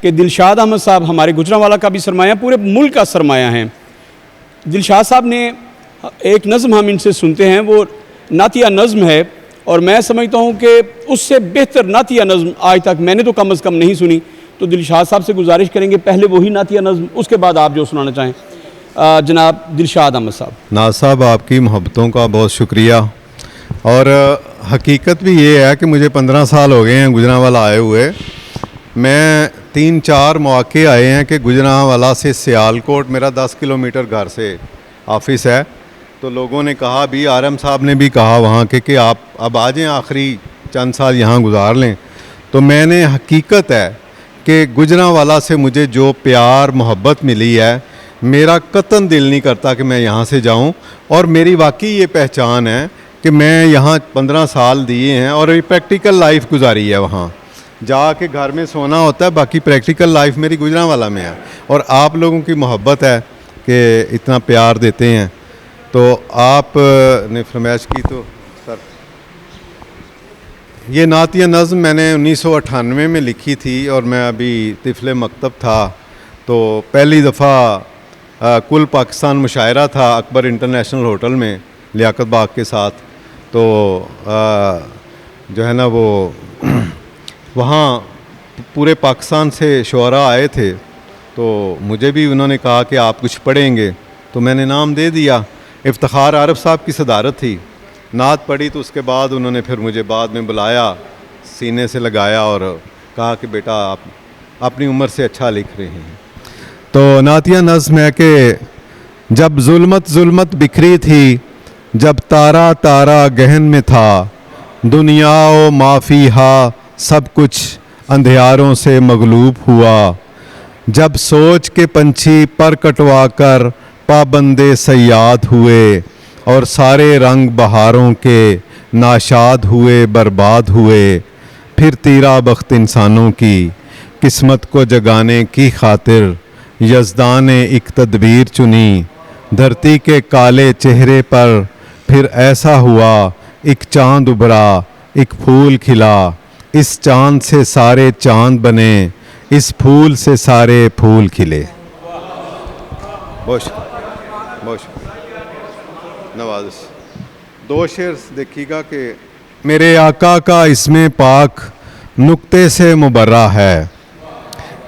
کہ دلشاد احمد صاحب ہمارے گجرانوالہ کا بھی سرمایہ، پورے ملک کا سرمایہ ہیں۔ دلشاد صاحب نے ایک نظم ہم ان سے سنتے ہیں، وہ نعتیہ نظم ہے، اور میں سمجھتا ہوں کہ اس سے بہتر نعتیہ نظم آج تک میں نے تو کم از کم نہیں سنی۔ تو دلشاد صاحب سے گزارش کریں گے پہلے وہی نعتیہ نظم، اس کے بعد آپ جو سنانا چاہیں۔ جناب دلشاد احمد صاحب۔ ناز صاحب آپ کی محبتوں کا بہت شکریہ، اور حقیقت بھی یہ ہے کہ مجھے 15 سال ہو گئے ہیں گجرانوالہ آئے ہوئے۔ میں 3-4 مواقع آئے ہیں کہ گجرانوالہ سے سیالکوٹ، میرا 10 کلومیٹر گھر سے آفس ہے، تو لوگوں نے کہا بھی، آرم صاحب نے بھی کہا وہاں کہ آپ اب آ جائیں، آخری چند سال یہاں گزار لیں۔ تو میں نے، حقیقت ہے کہ گجرانوالہ سے مجھے جو پیار محبت ملی ہے، میرا قطعاً دل نہیں کرتا کہ میں یہاں سے جاؤں، اور میری واقعی یہ پہچان ہے کہ میں یہاں 15 سال دیے ہیں، اور یہ پریکٹیکل لائف گزاری ہے۔ وہاں جا کے گھر میں سونا ہوتا ہے، باقی پریکٹیکل لائف میری گجرانوالہ میں ہے، اور آپ لوگوں کی محبت ہے کہ اتنا پیار دیتے ہیں۔ تو آپ نے فرمائش کی، تو سر یہ نعتیہ نظم میں نے 1998 میں لکھی تھی، اور میں ابھی طفل مکتب تھا، تو پہلی دفعہ کل پاکستان مشاعرہ تھا اکبر انٹرنیشنل ہوٹل میں لیاقت باغ کے ساتھ، تو جو ہے نا وہ وہاں پورے پاکستان سے شعراء آئے تھے، تو مجھے بھی انہوں نے کہا کہ آپ کچھ پڑھیں گے، تو میں نے نام دے دیا۔ افتخار عارف صاحب کی صدارت تھی، نعت پڑھی، تو اس کے بعد انہوں نے پھر مجھے بعد میں بلایا، سینے سے لگایا اور کہا کہ بیٹا آپ اپنی عمر سے اچھا لکھ رہے ہیں۔ تو نعتیہ نظم ہے کہ جب ظلمت ظلمت بکھری تھی، جب تارا تارا گہن میں تھا، دنیا و ما فیہا سب کچھ اندھیاروں سے مغلوب ہوا، جب سوچ کے پنچھی پر کٹوا کر پابندے صیاد ہوئے، اور سارے رنگ بہاروں کے ناشاد ہوئے برباد ہوئے، پھر تیرا بخت انسانوں کی قسمت کو جگانے کی خاطر یزدان نے ایک تدبیر چنی، دھرتی کے کالے چہرے پر پھر ایسا ہوا، ایک چاند ابھرا، ایک پھول کھلا، اس چاند سے سارے چاند بنے، اس پھول سے سارے پھول کھلے۔ بہت شکریہ، بہت شکریہ نوازش۔ 2 شعر دیکھیے گا کہ میرے آقا کا اسم پاک نقطے سے مبرہ ہے،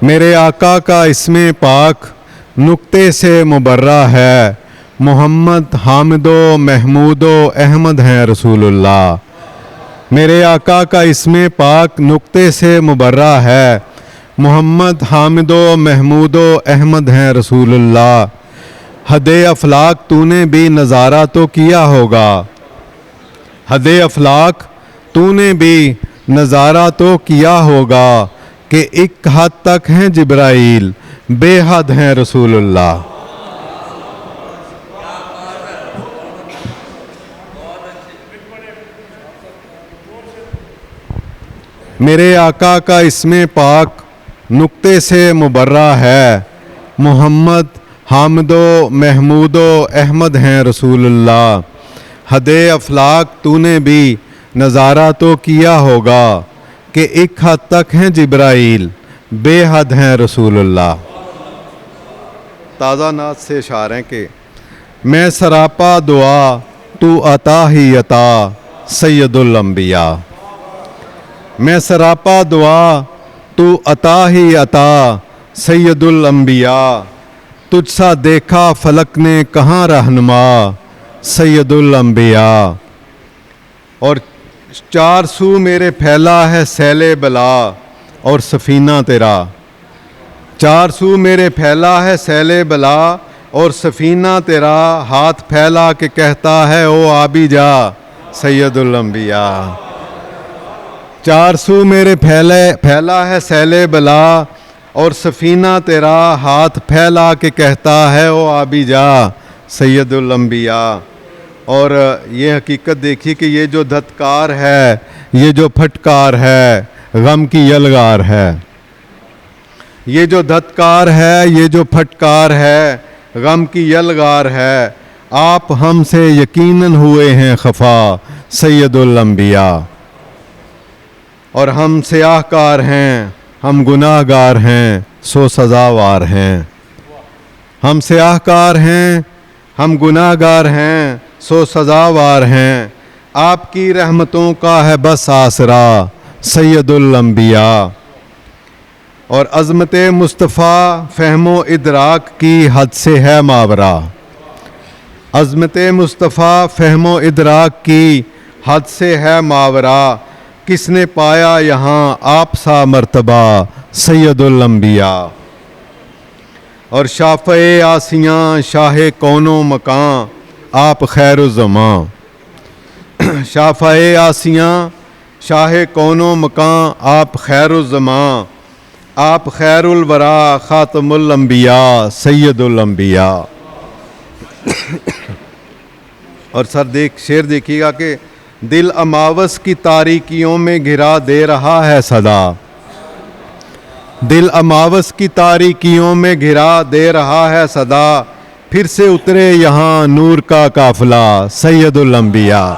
میرے آقا کا اسم پاک نقطے سے مبرہ ہے، محمد حامد و محمود و احمد ہیں رسول اللہ۔ میرے آقا کا اسم پاک نقطے سے مبرہ ہے، محمد حامد و محمود و احمد ہیں رسول اللہ۔ حد افلاک تو نے بھی نظارہ تو کیا ہوگا، حد افلاک تو نے بھی نظارہ تو کیا ہوگا، کہ ایک حد تک ہیں جبرائیل، بے حد ہیں رسول اللہ۔ میرے آقا کا اسم پاک نقطے سے مبرہ ہے، محمد حامد و محمود و احمد ہیں رسول اللہ۔ حد افلاک تو نے بھی نظارہ تو کیا ہوگا، کہ ایک حد تک ہیں جبرائیل، بے حد ہیں رسول اللہ۔ تازہ نعت سے اشعار ہیں کہ میں سراپا دعا تو عطا ہی عطا سید الانبیاء، میں سراپا دعا تو عطا ہی عطا سید الانبیاء، تجھ سا دیکھا فلک نے کہاں رہنما سید الانبیاء، اور 4 سو میرے پھیلا ہے سیل بلا اور سفینہ تیرا، 4 سو میرے پھیلا ہے سیل بلا اور سفینہ تیرا، ہاتھ پھیلا کے کہتا ہے او آبی جا سید الانبیاء۔ 4 سو میرے پھیلا ہے سیل بلا اور سفینہ تیرا، ہاتھ پھیلا کے کہتا ہے او آبی جا سید الانبیاء۔ اور یہ حقیقت دیکھیے کہ یہ جو دھتکار ہے، یہ جو پھٹکار ہے، غم کی یلغار ہے، یہ جو دھتکار ہے، یہ جو پھٹکار ہے، غم کی یلغار ہے، آپ ہم سے یقیناً ہوئے ہیں خفا سید الانبیاء، اور ہم سیاہ کار ہیں، ہم گناہ گار ہیں سو سزاوار ہیں. ہم سیاہ کار ہیں ہم گناہ گار ہیں سو سزاوار ہیں. آپ کی رحمتوں کا ہے بس آسرا سید الانبیاء. اور عظمت مصطفیٰ فہم و ادراک کی حد سے ہے ماورا. عظمت مصطفیٰ فہم و ادراک کی حد سے ہے ماورا. کس نے پایا یہاں آپ سا مرتبہ سید الانبیاء. اور شافع آسیاں شاہ کون و مکان آپ خیر الزمان. شافع آسیاں شاہ کون و مکان آپ خیر الزمان. آپ خیر الورا خاتم الانبیاء سید الانبیاء. اور سر شعر دیکھیے گا کہ دل اماوس کی تاریکیوں میں گھرا دے رہا ہے صدا. دل اماوس کی تاریکیوں میں گھرا دے رہا ہے صدا. پھر سے اترے یہاں نور کا قافلہ سید الانبیاء.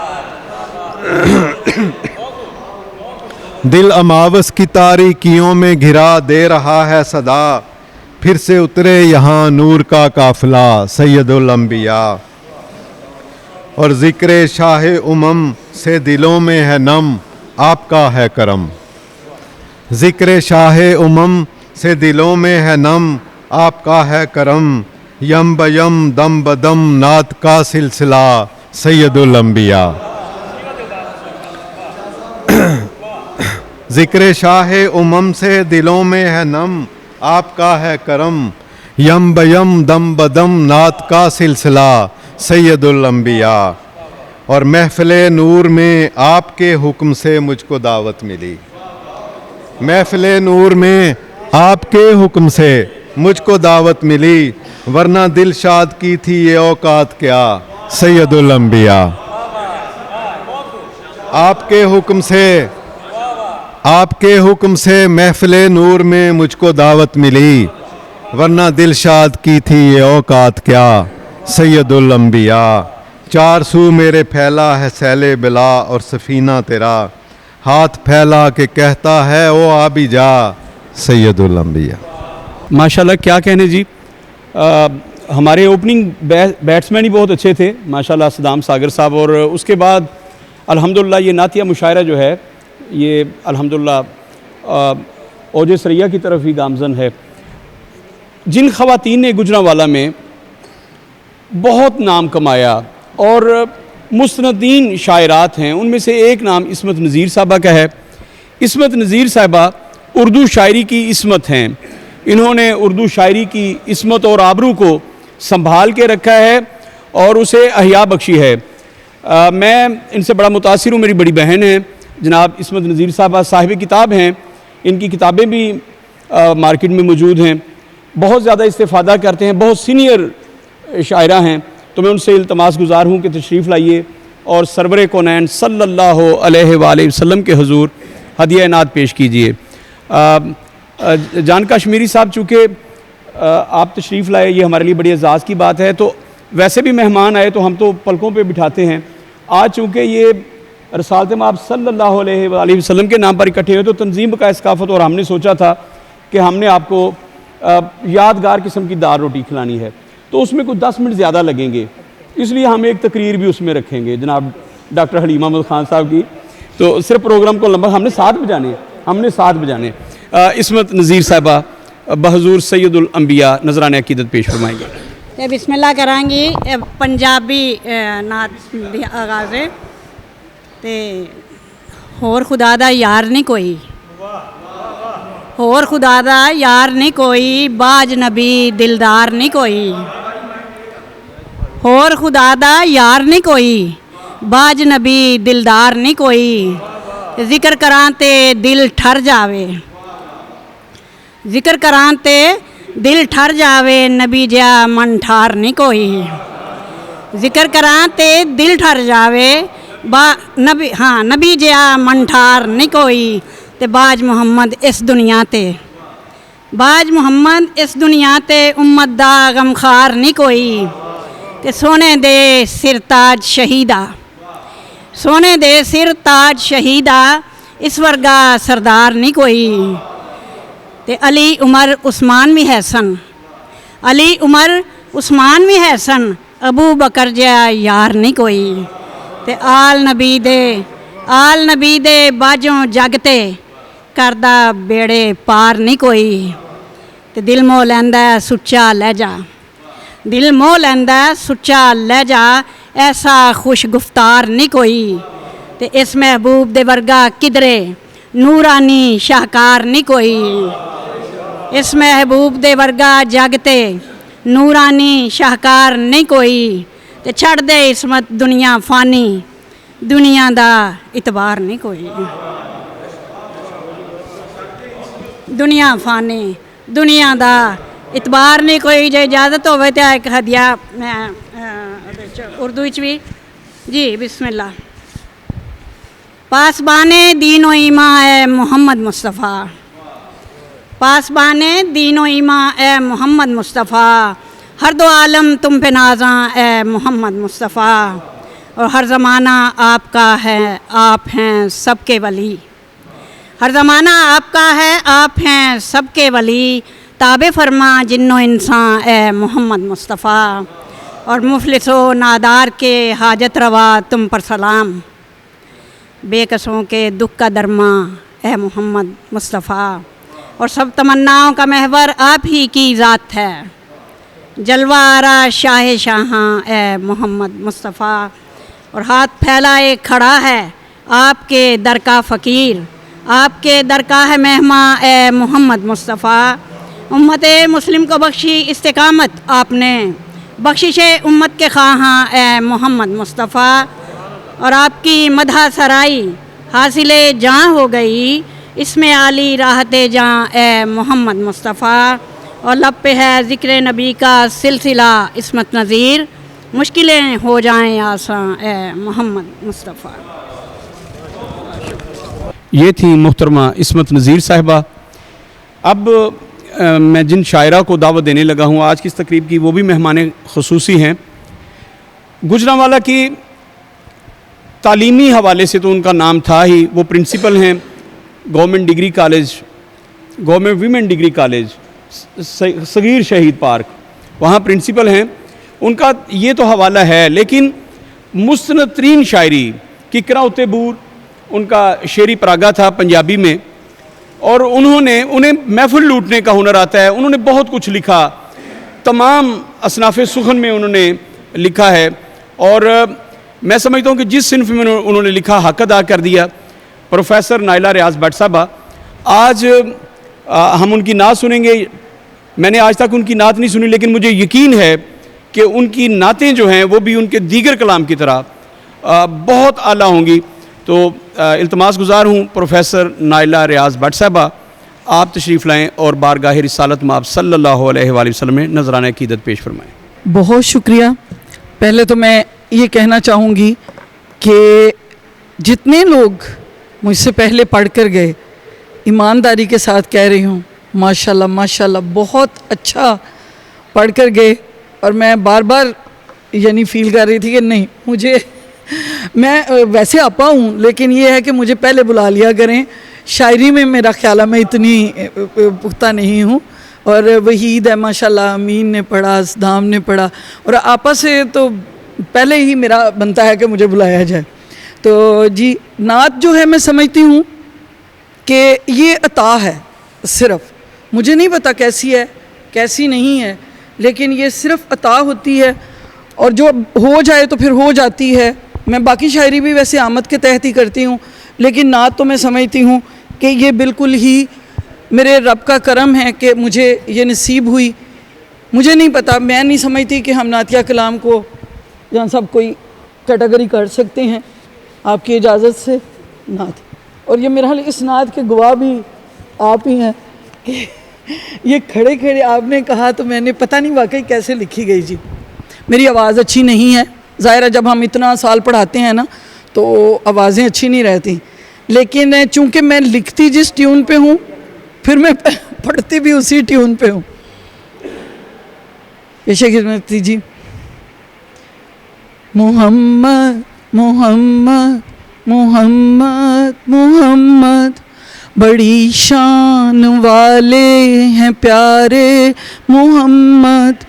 دل اماوس کی تاریکیوں میں گھرا دے رہا ہے صدا. پھر سے اترے یہاں نور کا قافلہ سید الانبیاء. اور ذکر شاہ امم سے دلوں میں ہے نم آپ کا ہے کرم. ذکر شاہ امم سے دلوں میں ہے نم آپ کا ہے کرم. یم بیم دم بدم نعت کا سلسلہ سید الانبیاء. ذکر شاہ امم سے دلوں میں ہے نم آپ کا ہے کرم. یم بیم دم بدم نعت کا سلسلہ سید الانبیاء. اور محفل نور میں آپ کے حکم سے مجھ کو دعوت ملی. محفل نور میں آپ کے حکم سے مجھ کو دعوت ملی. ورنہ دل شاد کی تھی یہ اوقات کیا سید الانبیاء. آپ کے حکم سے محفل نور میں مجھ کو دعوت ملی. ورنہ دل شاد کی تھی یہ اوقات کیا سید الانبیاء. چار سو میرے پھیلا ہے سیل بلا اور سفینہ تیرا. ہاتھ پھیلا کے کہتا ہے او آ بھی جا سید الانبیاء. ماشاءاللہ کیا کہنے جی. ہمارے اوپننگ بیٹسمین ہی بہت اچھے تھے ماشاءاللہ صدام ساگر صاحب. اور اس کے بعد الحمدللہ یہ نعتیہ مشاعرہ جو ہے یہ الحمدللہ اوج ثریا کی طرف ہی گامزن ہے. جن خواتین نے گجرانوالہ میں بہت نام کمایا اور مستندین شاعرات ہیں ان میں سے ایک نام عصمت نذیر صاحبہ کا ہے. عصمت نذیر صاحبہ اردو شاعری کی عصمت ہیں. انہوں نے اردو شاعری کی عصمت اور آبرو کو سنبھال کے رکھا ہے اور اسے احیاء بخشی ہے. میں ان سے بڑا متاثر ہوں. میری بڑی بہن ہیں جناب عصمت نذیر صاحبہ صاحب کتاب ہیں. ان کی کتابیں بھی مارکیٹ میں موجود ہیں. بہت زیادہ استفادہ کرتے ہیں. بہت سینئر شاعرہ ہیں. تو میں ان سے التماس گزار ہوں کہ تشریف لائیے اور سرور کونین صلی اللہ علیہ وآلہ وسلم کے حضور ہدیہ نعت پیش کیجئے. جان کشمیری صاحب چونکہ آپ تشریف لائے یہ ہمارے لیے بڑی اعزاز کی بات ہے. تو ویسے بھی مہمان آئے تو ہم تو پلکوں پہ بٹھاتے ہیں. آج چونکہ یہ رسالت مآب صلی اللہ علیہ وآلہ وسلم کے نام پر اکٹھے ہوئے تو تنظیم کا ثقافت اور ہم نے سوچا تھا کہ ہم نے آپ کو یادگار قسم کی دال روٹی کھلانی ہے تو اس میں کچھ 10 منٹ زیادہ لگیں گے. اس لیے ہم ایک تقریر بھی اس میں رکھیں گے جناب ڈاکٹر حلیم احمد خان صاحب کی. تو صرف پروگرام کو لمبا ہم نے 7 بجانے. عصمت نذیر صاحبہ بحضور سید الانبیاء نذران عقیدت پیش فرمائیں گے. بسم اللہ کریں گی. پنجابی نعت دی آغاز ہے تے ہور خدا دا یار نہیں کوئی. ہور خدا دا یار نہیں کوئی باج نبی دلدار نہیں کوئی. ہور خدا دا یار نہیں کوئی باج نبی دلدار نہیں کوئی. ذکر کراں تے دل ٹھر جاوے. ذکر کراں تے دل ٹھر جاوے نبی جا من ٹھار نہیں کوئی. ذکر کراں تے دل ٹھر جاوے نبی جا من ٹھار نہیں کوئی. تے باج محمد اس دنیا تے باج محمد اس دنیا تے امت دا غمخار نہیں کوئی. تے سونے دے سر تاج شہیدہ سونے دے سر تاج شہیدہ اس ورگا سردار نہیں کوئی. ਤੇ ਅਲੀ ਉਮਰ ਉਸਮਾਨ ਵੀ ਹੈ ਸਨ, ਅਲੀ ਉਮਰ ਉਸਮਾਨ ਵੀ ਹੈ ਸਨ, ਅਬੂ ਬਕਰ ਜਿਹਾ ਯਾਰ ਨਹੀਂ ਕੋਈ। ਤੇ ਆਲ ਨਬੀ ਦੇ ਬਾਝੋਂ ਜਗ ਤੇ ਕਰਦਾ ਬੇੜੇ ਪਾਰ ਨਹੀਂ ਕੋਈ। ਤੇ ਦਿਲ ਮੋਹ ਲੈਂਦਾ ਸੁੱਚਾ ਲਹਿਜਾ, ਦਿਲ ਮੋਹ ਲੈਂਦਾ ਸੁੱਚਾ ਲਹਿਜਾ, ਐਸਾ ਖੁਸ਼ ਗੁਫਤਾਰ ਨਹੀਂ ਕੋਈ। ਤੇ ਇਸ ਮਹਿਬੂਬ ਦੇ ਵਰਗਾ ਕਿਧਰੇ ਨੂਰਾਨੀ ਸ਼ਾਹਕਾਰ ਨਹੀਂ ਕੋਈ। ਇਸ ਮਹਿਬੂਬ ਦੇ ਵਰਗਾ ਜਗ ਤੇ ਨੂਰਾਨੀ ਸ਼ਾਹਕਾਰ ਨਹੀਂ ਕੋਈ। ਤੇ ਛੱਡ ਦੇ ਇਸਮਤ ਦੁਨੀਆ ਫਾਨੀ, ਦੁਨੀਆ ਦਾ ਇਤਬਾਰ ਨਹੀਂ ਕੋਈ। ਦੁਨੀਆ ਫਾਨੀ, ਦੁਨੀਆ ਦਾ ਇਤਬਾਰ ਨਹੀਂ ਕੋਈ। ਜੇ ਇਜਾਜ਼ਤ ਹੋਵੇ ਤਾਂ ਇੱਕ ਹਦੀਆ ਮੈਂ ਉਹਦੇ 'ਚ ਉਰਦੂ ਵਿੱਚ ਵੀ ਜੀ ਬਿਸਮਿल्लाह। पासबाने दीनो ईमा ए मोहम्मद मुस्तफ़ा, पासबाने दीनो ईमा ए मोहम्मद मुस्तफ़ा, हर दो आलम तुम पे नाज़ा ए मोहम्मद मुस्तफ़ा, और हर ज़माना आपका है आप हैं सबके वली, हर ज़माना आपका है आप हैं सबके वली, ताबे फरमा जिन्नो इंसान ए मोहम्मद मुस्तफ़ा, और मुफलिसो नादार के हाजत रवा तुम पर सलाम, बेकसों के दुख का दरमा ए मोहम्मद मुस्तफ़ा, और सब तमन्नाओं का महवर आप ही की ज़ात है, जलवा आरा शाह शाहां ए मोहम्मद मुस्तफ़ा, और हाथ फैलाए खड़ा है आपके दर का फ़कीर, आपके दर का है मेहमा ए मोहम्मद मुस्तफ़ा, उम्मत मुस्लिम को बख्शी इस्तिकामत आपने, बख्शिश उम्मत के ख़्वाहां ए मोहम्मद मुस्तफ़ा, और आपकी मदह सराई हासिल जहाँ हो गई, इसमें आली राहत जहाँ ए मोहम्मद मुस्तफ़ा, और लब पे है ज़िक्र नबी का सिलसिला इसमत नज़ीर, मुश्किलें हो जाएं आसान ए मोहम्मद मुस्तफ़ा। ये थी मोहतरमा इसमत नज़ीर साहिबा। अब मैं जिन शायरा को दावत देने लगा हूँ आज की इस तकरीब की, वो भी मेहमान ख़ुसूसी हैं। गुजरांवाला की तालीमी हवाले से तो उनका नाम था ही, वो प्रिंसिपल हैं government degree college, government women degree college Sagheer Shaheed park, वहाँ प्रिंसिपल हैं। उनका ये तो हवाला है, लेकिन मुस्तनद तरीन शायरी किकरा उतेबूर उनका शेरी परागा था पंजाबी में, और उन्हें महफिल लूटने का हुनर आता है। उन्होंने बहुत कुछ लिखा, तमाम असनाफ़ सुखन में उन्होंने लिखा है, और मैं समझता हूँ कि जिस सिनफ में उन्होंने लिखा हक अदा कर दिया। प्रोफेसर नाइला रियाज भट्ट साहबा, आज हम उनकी नात सुनेंगे। मैंने आज तक उनकी नात नहीं सुनी, लेकिन मुझे यकीन है कि उनकी नातें जो हैं वो भी उनके दीगर कलाम की तरह बहुत आला होंगी। तो इल्तमास गुज़ार हूँ प्रोफेसर नाइला रियाज भट्ट साहबा, आप तशरीफ़ लाएँ और बारगाह रिसालत माब सल्लल्लाहु अलैहि वसल्लम में नजराना अक़ीदत पेश फरमाएँ। बहुत शुक्रिया। पहले तो मैं ये कहना चाहूँगी कि जितने लोग मुझसे पहले पढ़ कर गए, ईमानदारी के साथ कह रही हूँ माशाल्लाह माशाल्लाह बहुत अच्छा पढ़ कर गए, और मैं बार बार यानी फ़ील कर रही थी कि नहीं मुझे, मैं वैसे आपा हूँ लेकिन ये है कि मुझे पहले बुला लिया करें। शायरी में मेरा ख्याल है मैं इतनी पुख्ता नहीं हूँ, और वहीद है माशाल्लाह, अमीन ने पढ़ा, सदाम ने पढ़ा, और आपा से तो पहले ही मेरा बनता है कि मुझे बुलाया जाए। तो जी नात जो है मैं समझती हूँ कि ये अता है, सिर्फ़ मुझे नहीं पता कैसी है कैसी नहीं है, लेकिन ये सिर्फ़ अता होती है, और जो हो जाए तो फिर हो जाती है। मैं बाकी शायरी भी वैसे आमद के तहत ही करती हूँ, लेकिन नात तो मैं समझती हूँ कि ये बिल्कुल ही मेरे रब का करम है कि मुझे ये नसीब हुई। मुझे नहीं पता, मैं नहीं समझती कि हम नातिया कलाम को जहाँ सब कोई कैटेगरी कर सकते हैं, आपकी इजाज़त से नात। और ये मेरा हाल इस नात के गवाह भी आप ही हैं कि ये खड़े खड़े आपने कहा तो मैंने पता नहीं वाकई कैसे लिखी गई जी। मेरी आवाज़ अच्छी नहीं है, ज़ाहिर है जब हम इतना साल पढ़ाते हैं ना तो आवाज़ें अच्छी नहीं रहती, लेकिन चूँकि मैं लिखती जिस ट्यून पे हूँ फिर मैं पढ़ती भी उसी ट्यून पे हूँ। पेशे खिदमत जी। मोहम्मद मोहम्मद मोहम्मद मोहम्मद بڑی شان والے ہیں پیارے محمد،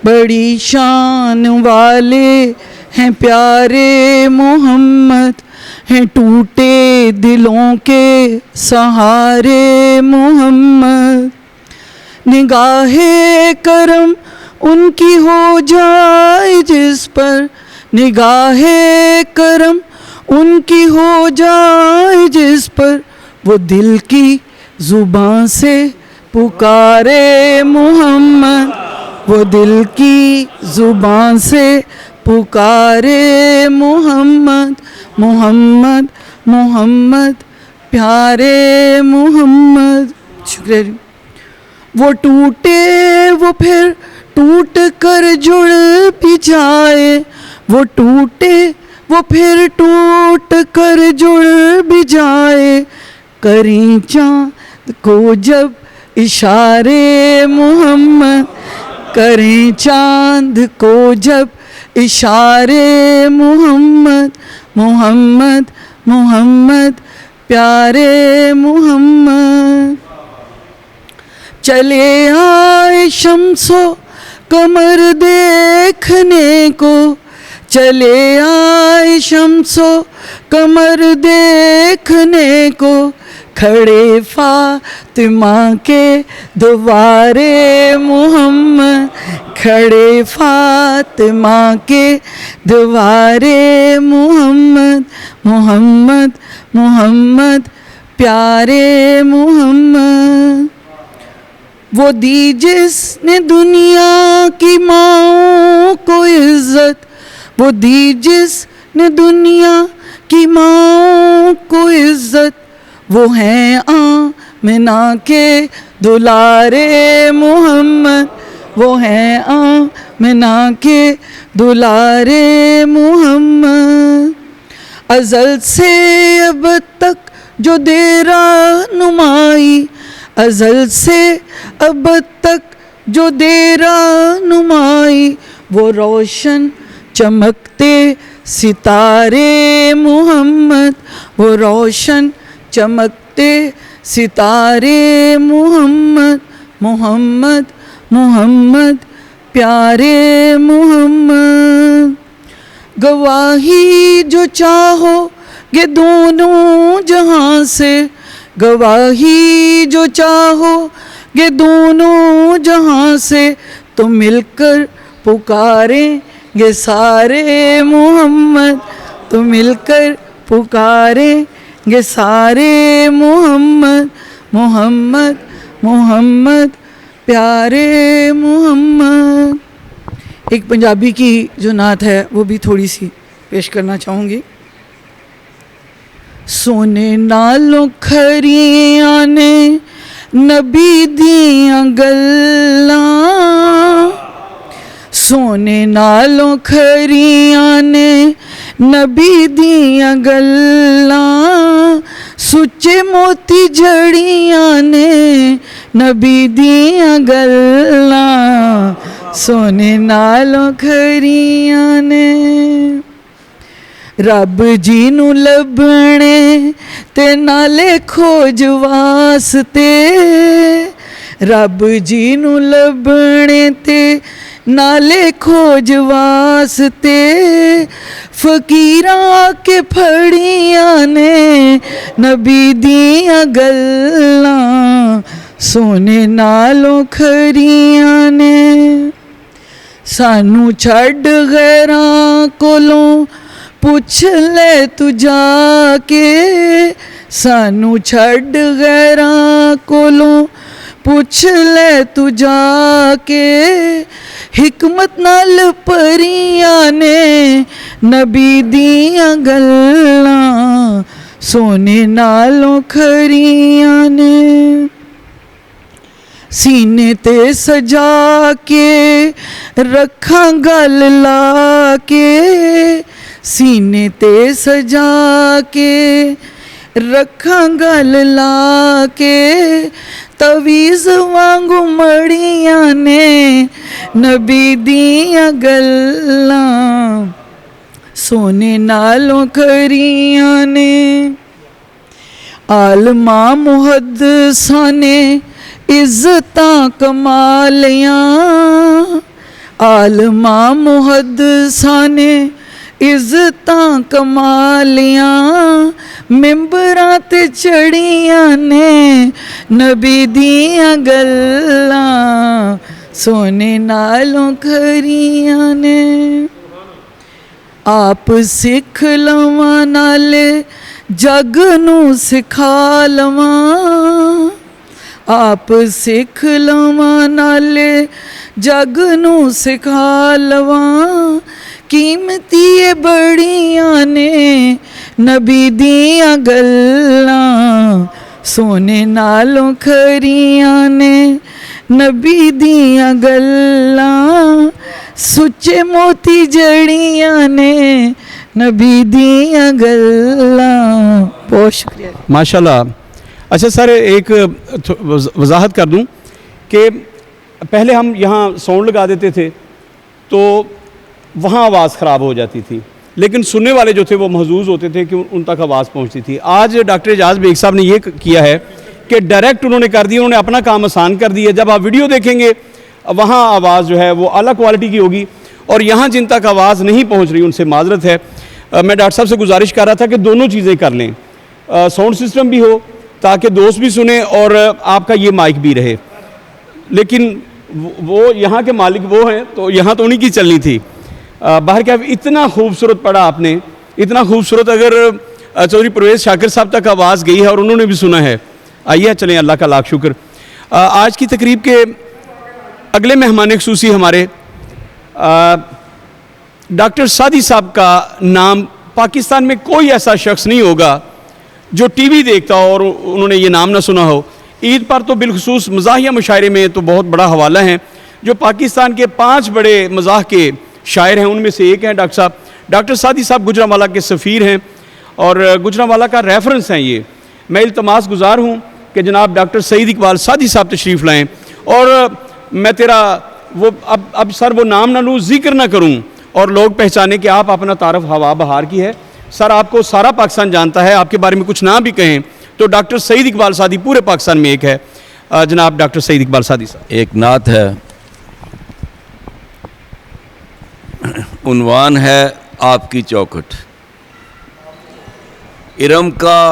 بڑی شان والے ہیں پیارے محمد، ہیں ٹوٹے دلوں کے سہارے محمد، نگاہ کرم ان کی ہو جائے جس پر، نگاہ کرم ان کی ہو جائے جس پر، وہ دل کی زبان سے پکارے محمد، وہ دل کی زبان سے پکارے محمد، محمد محمد پیارے محمد۔ شکریہ جی۔ وہ ٹوٹے وہ پھر ٹوٹ کر جڑ بھی جائے، وہ ٹوٹے وہ پھر ٹوٹ کر جڑ بھی جائے، کریں چاند کو جب اشارے محمد، کریں چاند کو جب اشارے محمد، محمد محمد پیارے محمد۔ چلے آئے شمس و قمر دیکھنے کو، چلے آئے شمس و قمر دیکھنے کو، کھڑے فاطمہ کے دوارے محمد، کھڑے فاطمہ کے دوارے محمد، محمد محمد پیارے محمد۔ وہ دی جس نے دنیا کی ماؤں کو عزت، وہ دی جس نے دنیا کی ماؤں کو عزت، وہ ہیں آمنہ کے دلارے محمد، وہ ہیں آمنہ کے دلارے محمد۔ ازل سے اب تک جو دے رہنمائی، ازل سے اب تک جو دے رہنمائی، وہ روشن چمکتے ستارے محمد، وہ روشن چمکتے ستارے محمد، محمد محمد پیارے محمد۔ گواہی جو چاہو گے دونوں جہاں سے، گواہی جو چاہو گے دونوں جہاں سے، تو مل کر پکاریں گے سارے محمد، تو مل کر پکاریں گے سارے محمد، محمد محمد پیارے محمد۔ ایک پنجابی کی جو نعت ہے وہ بھی تھوڑی سی پیش کرنا چاہوں گی۔ سونے نالوں کھریاں نے نبی دیاں گلاں، سونے نالوں کھریاں نے نبی دیاں گلاں، سچے موتی جڑیاں نے نبی دیاں گلاں، سونے نالوں کھریاں نے۔ رب جی نو لبنے تے نالے کھوج واسطے، رب جی نو لبنے تے نالے کھوج واسطے، فقیراں کے پھڑیاں نے نبی دیاں گلاں، سونے نالوں کھریاں نے۔ سانو چھڈ غیراں کولوں پوچھ لے تو جا کے، سانو چھڈ غیراں کولوں پوچھ لے تو جا کے، حکمت نال پریاں نے نبی دیاں گلاں، سونے نالوں کھریاں نے۔ سینے تے سجا کے رکھاں گل لا کے، سینے تے سجا کے رکھاں گل لا کے، تویز وانگو مڑیاں نے نبی دیاں گلاں، سونے نالوں کھریاں نے۔ आलमा मुहद्दिसां ने इज़्ज़तां कमालियां, आलमा मुहद्दिसां ने इज़्ज़तां कमालियां, मिंबरां ते चढ़ियां ने नबी दियां गल्लां, सोने नालों खरियां ने। आप सिख लवां नाले जग नूं सिखा लवां, आप सिख लवां नाले जग नूं सिखा लवां, कीमती बड़ियां ने नबी दियां गल्लां, सोने नालों खरियां ने नबी दियां गल्लां, सुच्चे मोती जड़ियां ने नबी दियां गल्लां। बहुत शुक्रिया। माशाल्लाह। अच्छा सर, एक वजाहत कर दूं कि पहले हम यहाँ साउंड लगा देते थे तो वहाँ आवाज़ ख़राब हो जाती थी, लेकिन सुनने वाले जो थे वो महजूज होते थे कि उन तक आवाज़ पहुँचती थी। आज डॉक्टर एजाज बेग साहब ने ये किया है कि डायरेक्ट उन्होंने कर दिया, उन्होंने अपना काम आसान कर दिया। जब आप वीडियो देखेंगे वहाँ आवाज़ जो है वो अलग क्वालिटी की होगी, और यहाँ जिन तक आवाज़ नहीं पहुँच रही उनसे माजरत है। मैं डॉक्टर साहब से गुजारिश कर रहा था कि दोनों चीज़ें कर लें, साउंड सिस्टम भी हो ताकि दोस्त भी सुने और आपका ये माइक भी रहे। लेकिन वो यहाँ के मालिक वो हैं तो यहाँ तो उन्हीं की चलनी थी। बाहर क्या इतना खूबसूरत पढ़ा आपने, इतना खूबसूरत। अगर चौधरी परवेज़ शाकिर साहब तक आवाज़ गई है और उन्होंने भी सुना है, आइए चलें, अल्लाह का लाख शुक्र। आज की तकरीब के अगले मेहमान खुसूसी हमारे डॉक्टर सादी साहब का नाम पाकिस्तान में कोई ऐसा शख्स नहीं होगा जो टीवी देखता हो और उन्होंने ये नाम ना सुना हो। ईद पर तो बिलखुसूस मज़ाहिया मुशायरे में तो बहुत बड़ा हवाला है। जो पाकिस्तान के 5 बड़े मज़ाह के शायर हैं उनमें से एक हैं डॉक्टर साहब। डॉक्टर सादी साहब गुजरांवाला के सफ़ीर हैं और गुजरांवाला का रेफरेंस हैं ये। मैं इल्तमास गुजार हूँ कि जनाब डॉक्टर सईद इकबाल सादी साहब तशरीफ़ लाएँ। और मैं तेरा वो अब सर वो नाम ना लूँ, ज़िक्र ना करूँ और लोग पहचाने कि आप अपना तारफ़ हवा बहार की है। सर आपको सारा पाकिस्तान जानता है, आपके बारे में कुछ ना भी कहें तो डॉक्टर सईद इकबाल सादी पूरे पाकिस्तान में एक है। जनाब डॉक्टर सईद इकबाल सादी साहब। एक नात है, उन्वान है आपकी चौखट। इरम का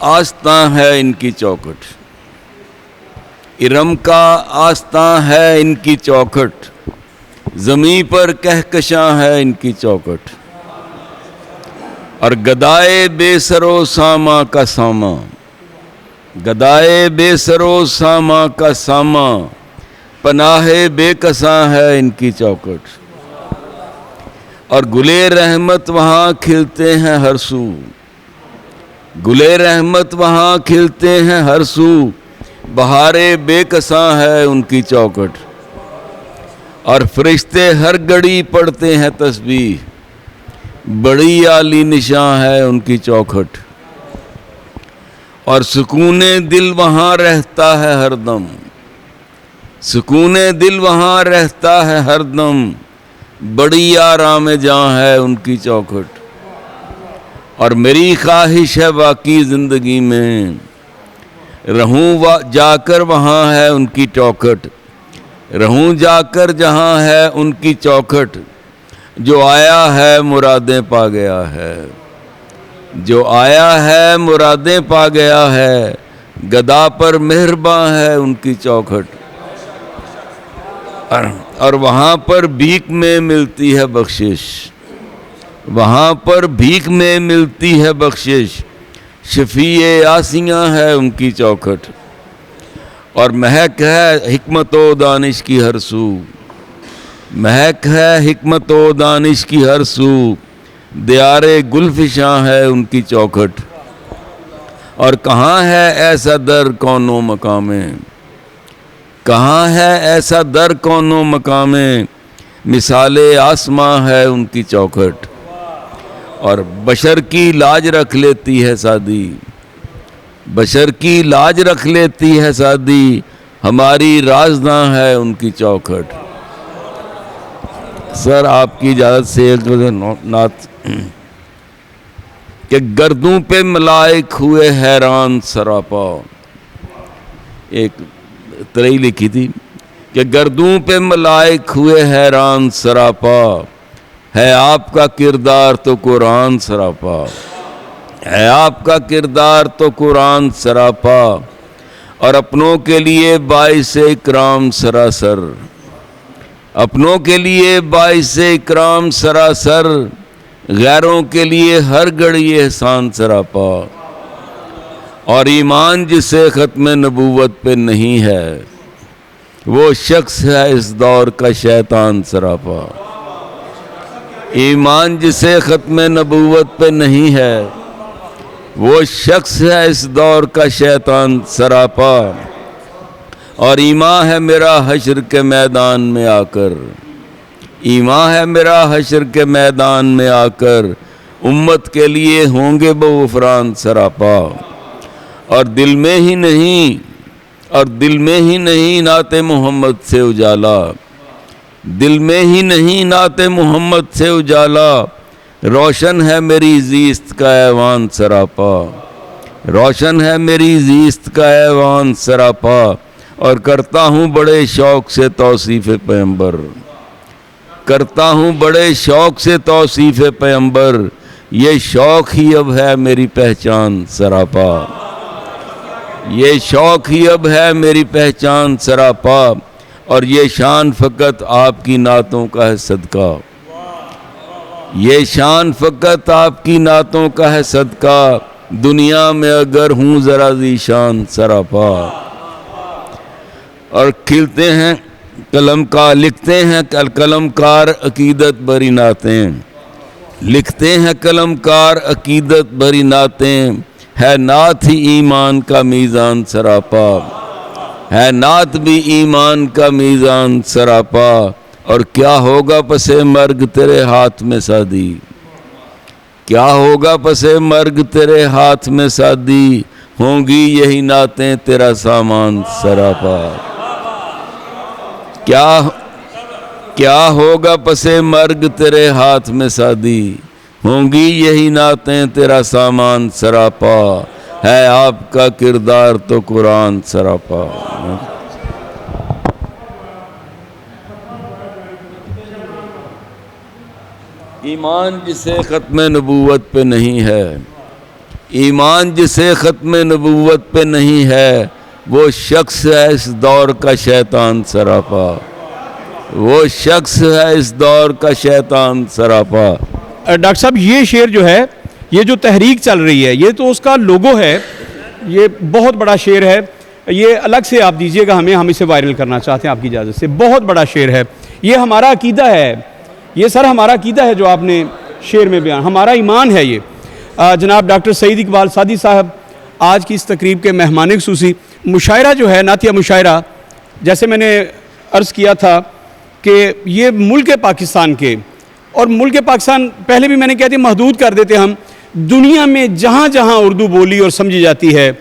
आस्तां है इनकी चौखट, इरम का आस्तां है इनकी चौखट, ज़मीं पर कहकशां है इनकी चौखट। और गदाए बेसरो सामा का सामा, गदाए बेसरो सामा का सामा, पनाहे बेकसां है इनकी चौखट। और गुले रहमत वहाँ खिलते हैं हर सू, गुले रहमत वहाँ खिलते हैं हर सू, बहारे बेकसां है उनकी चौखट। और फरिश्ते हर घड़ी पढ़ते हैं तस्बीह, बड़ी आली निशां है उनकी चौखट। और सुकूने दिल वहाँ रहता है हरदम, सुकूने दिल वहाँ रहता है हरदम, बड़ी आराम जां है उनकी चौखट। और मेरी ख्वाहिश है बाकी ज़िंदगी में रहूं जाकर वहाँ है उनकी चौखट, रहूं जाकर जहाँ है उनकी चौखट। जो आया है मुरादें पा गया है, जो आया है मुरादें पा गया है, गदा पर मेहरबां है उनकी चौखट। और वहाँ पर भीख में मिलती है बख्शिश, वहाँ पर भीख में मिलती है बख्शिश, शफीए आसियाँ है उनकी चौखट। और महक है हिकमत व दानिश की हर सू, महक है हिकमत व दानिश की हर सू, दियारे गुलफिशां है उनकी चौखट। और कहाँ है ऐसा दर कौनो मकामे, कहाँ है ऐसा दर कौनो मकामे, मिसाले आसमां है उनकी चौखट। और बशर की लाज रख लेती है सादी, बशर की लाज रख लेती है सादी, हमारी राजदां है उनकी चौखट। सर आपकी इजाज़त से एक नात کہ گردوں پہ ملائک ہوئے حیران سراپا. ایک ترئی لکھی تھی کہ گردوں پہ ملائک ہوئے حیران سراپا، ہے آپ کا کردار تو قرآن سراپا، ہے آپ کا کردار تو قرآن سراپا، اور اپنوں کے لیے باعث اکرام سراسر، اپنوں کے لیے باعث اکرام سراسر، غیروں کے لیے ہر گھڑی احسان سراپا. اور ایمان جسے ختم نبوت پہ نہیں ہے وہ شخص ہے اس دور کا شیطان سراپا. ایمان جسے ختم نبوت پہ نہیں ہے وہ شخص ہے اس دور کا شیطان سراپا. اور ایمان ہے میرا حشر کے میدان میں آ کر، ایمان ہے میرا حشر کے میدان میں آ کر، امت کے لیے ہوں گے بغفران سراپا. اور دل میں ہی نہیں نعت محمد سے اجالا، دل میں ہی نہیں نعت محمد سے اجالا، روشن ہے میری زیست کا ایوان سراپا، روشن ہے میری زیست کا ایوان سراپا. اور کرتا ہوں بڑے شوق سے توصیف پیغمبر، کرتا ہوں بڑے شوق سے توصیف پیغمبر، یہ شوق ہی اب ہے میری پہچان سراپا، یہ شوق ہی اب ہے میری پہچان سراپا. اور یہ شان فقط آپ کی نعتوں کا ہے صدقہ، یہ شان فقط آپ کی نعتوں کا ہے صدقہ، دنیا میں اگر ہوں ذرا ذیشان سراپا. اور کھلتے ہیں قلم کا، لکھتے ہیں قلم کار عقیدت بھری نعتیں، لکھتے ہیں قلم کار عقیدت بھری نعتیں، ہے نعت ہی ایمان کا میزان سراپا، ہے نعت بھی ایمان کا میزان سراپا. اور کیا ہوگا پس مرگ تیرے ہاتھ میں سادی، کیا ہوگا پس مرگ تیرے ہاتھ میں سادی، ہوں گی یہی نعتیں تیرا سامان سراپا. کیا ہوگا پس مرگ تیرے ہاتھ میں سادی، ہوں گی یہی نعتیں تیرا سامان سراپا، ہے آپ کا کردار تو قرآن سراپا. ایمان جسے ختم نبوت پہ نہیں ہے، ایمان جسے ختم نبوت پہ نہیں ہے وہ شخص ہے اس دور کا شیطان سراپا، وہ شخص ہے اس دور کا شیطان سراپا. ڈاکٹر صاحب یہ شعر جو ہے، یہ جو تحریک چل رہی ہے، یہ تو اس کا لوگو ہے، یہ بہت بڑا شعر ہے. یہ الگ سے آپ دیجئے گا ہمیں، ہم اسے وائرل کرنا چاہتے ہیں آپ کی اجازت سے. بہت بڑا شعر ہے، یہ ہمارا عقیدہ ہے، یہ سر ہمارا عقیدہ ہے جو آپ نے شعر میں بیان، ہمارا ایمان ہے یہ. جناب ڈاکٹر سعید اقبال سعدی صاحب آج کی اس تقریب کے مہمان خصوصی. مشاعرہ جو ہے، نعتیہ مشاعرہ، جیسے میں نے عرض کیا تھا کہ یہ ملک پاکستان کے، اور ملک پاکستان پہلے بھی میں نے کہا تھی محدود کر دیتے ہم، دنیا میں جہاں جہاں اردو بولی اور سمجھی جاتی ہے